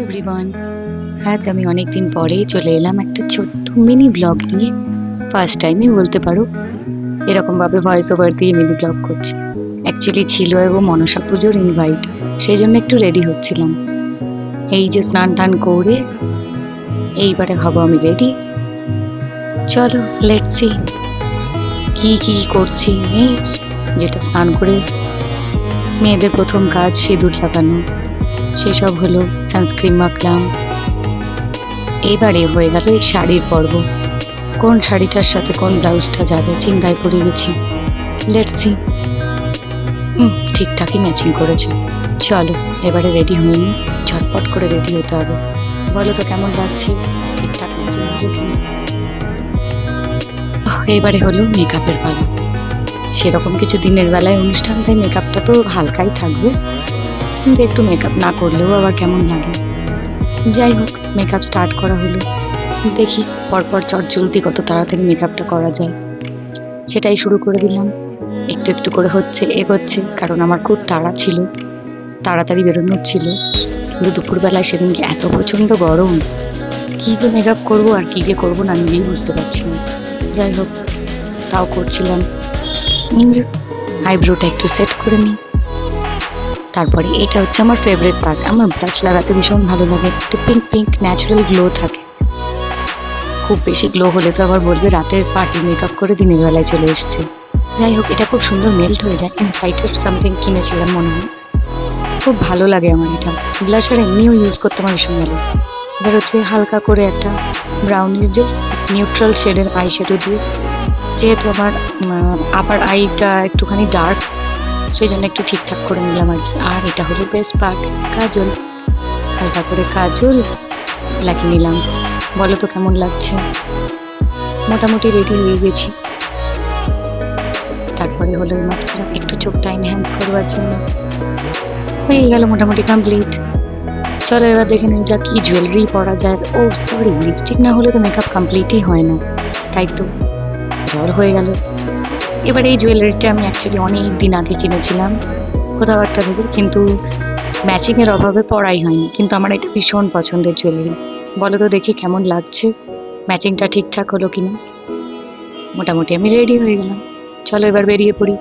Everyone, আজ আমি অনেকদিন পরেই চলে এলাম একটা ছোট্ট মিনি ব্লগ নিয়ে। ফার্স্ট টাইমই বলতে পারো এরকমভাবে ভয়েস ওভার দিয়ে মিনি ব্লগ করছি। অ্যাকচুয়ালি ছিল এবং মনসা পুজোর ইনভাইট, সেই জন্য একটু রেডি হচ্ছিলাম। এই যে স্নান টান করে এইবারে হব আমি রেডি। চলো লেটস সি কি কি করছি। এই যেটা স্নান করে মেয়েদের প্রথম কাজ সিঁদুর লাগানো, সেসব হলো। সানস্ক্রিন মাখলাম। এবারে হয়ে গেল এই শাড়ির পর্ব। কোন শাড়িটার সাথে কোন ব্লাউজটা যাবে চিন্তায় পড়ে গেছি। Let's see. ঠিকঠাকই ম্যাচিং করেছে। চলো এবারে রেডি হয়ে নি, ঝটপট করে রেডি হতে হবে। বলো তো কেমন লাগছে, ঠিকঠাক ম্যাচিং হলো কি না। এবারে হলো মেকআপের পালা। সেরকম কিছু দিনের বেলায় অনুষ্ঠান, তাই মেকআপটা তো হালকাই থাকবে, কিন্তু একটু মেকআপ না করলেও আবার কেমন লাগে। যাই হোক, মেকআপ স্টার্ট করা হলো। দেখি পরপর চটজলদি কত তাড়াতাড়ি মেকআপটা করা যায়, সেটাই শুরু করে দিলাম। একটু একটু করে হচ্ছে, এগোচ্ছে, কারণ আমার খুব তাড়া ছিল, তাড়াতাড়ি বেরোনোর ছিল। কিন্তু দুপুরবেলায় সেদিনকে এত প্রচণ্ড গরম, কী যে মেকআপ করবো আর কী যে করবো না নিজেই বুঝতে পারছি না। যাই হোক, তাও করছিলাম। আইব্রোটা একটু সেট করে নিই। তারপরে এটা হচ্ছে আমার ফেভারিট পার্ট, আমার ব্লাশ লাগাতে ভীষণ ভালো লাগে। একটু পিঙ্ক পিঙ্ক ন্যাচারাল গ্লো থাকে। খুব বেশি গ্লো হলে তো আবার বলবে রাতের পার্টি মেকআপ করে দিনের বেলায় চলে এসছে। যাই হোক, এটা খুব সুন্দর মেল্ট হয়ে যায়। ইনসাইটের সামথিং কিনেছিলাম মনে হয়, খুব ভালো লাগে আমার এটা। ব্লাশার এমনিও ইউজ করতে আমার ভীষণ ভালো। এবার হচ্ছে হালকা করে একটা ব্রাউনিশ জাস্ট নিউট্রাল শেডের আই শ্যাডো দিয়ে, যেহেতু আমার আপার আইটা একটুখানি ডার্ক, সেই জন্য একটু ঠিকঠাক করে নিলাম আর কি। আর এটা হলো বেস্ট পার্ট, কাজল। হালকা করে কাজল লাগিয়ে নিলাম। বলো তো কেমন লাগছে। মোটামুটি রেডি হয়ে গেছি। তারপরে হলো মাস্কারা, একটু চোখটা এনহ্যান্স করবার জন্য। হয়ে গেল মোটামুটি কমপ্লিট। চলো এবার দেখে নিই যা কি জুয়েলারি পরা যায়। ও সরি, লিপস্টিক না হলে তো মেকআপ কমপ্লিটই হয় না, তাই তো জ্বর হয়ে গেল। এবার এই জুয়েলারিটা আমি অ্যাকচুয়ালি অনেক দিন আগে কিনেছিলাম কোথাও একটা থেকে, কিন্তু ম্যাচিংয়ের অভাবে পরাই হয়নি। কিন্তু আমার এটা ভীষণ পছন্দের জুয়েলারি। বলো তো দেখি কেমন লাগছে, ম্যাচিংটা ঠিকঠাক হলো কিনা। মোটামুটি আমি রেডি হয়ে গেলাম। চলো এবার বেরিয়ে পড়ি।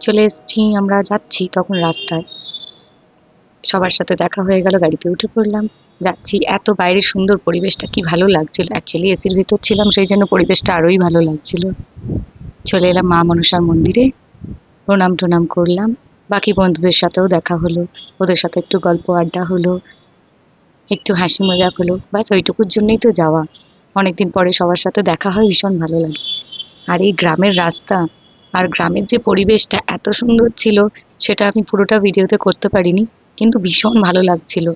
চলে এসেছি, আমরা যাচ্ছি তখন রাস্তায়। সবার সাথে দেখা হয়ে গেল, গাড়িতে উঠে পড়লাম, যাচ্ছি। এত বাইরের সুন্দর পরিবেশটা কি ভালো লাগছিল। অ্যাকচুয়ালি এসির ভিতর ছিলাম, সেই জন্য পরিবেশটা আরোই ভালো লাগছিল। চলে এলাম মা মনসার মন্দিরে, প্রণাম টনাম করলাম। বাকি বন্ধুদের সাথেও দেখা হলো, ওদের সাথে একটু গল্প আড্ডা হলো, একটু হাসি মজাক হলো। ব্যাস ওইটুকুর জন্যই তো যাওয়া। অনেকদিন পরে সবার সাথে দেখা হয়, ভীষণ ভালো লাগে। আর এই গ্রামের রাস্তা আর গ্রামের যে পরিবেশটা এত সুন্দর ছিল, সেটা আমি পুরোটা ভিডিওতে করতে পারিনি, কিন্তু ভীষণ ভালো লাগছিল।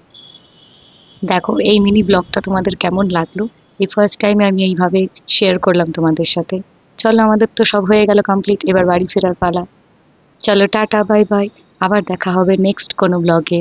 দেখো এই মিনি ব্লগটা তোমাদের কেমন লাগলো। এই ফার্স্ট টাইম আমি এইভাবে শেয়ার করলাম তোমাদের সাথে। চলো আমাদের তো সব হয়ে গেল কমপ্লিট, এবার বাড়ি ফেরার পালা। চলো টাটা, বাই বাই। আবার দেখা হবে নেক্সট কোনো ব্লগে।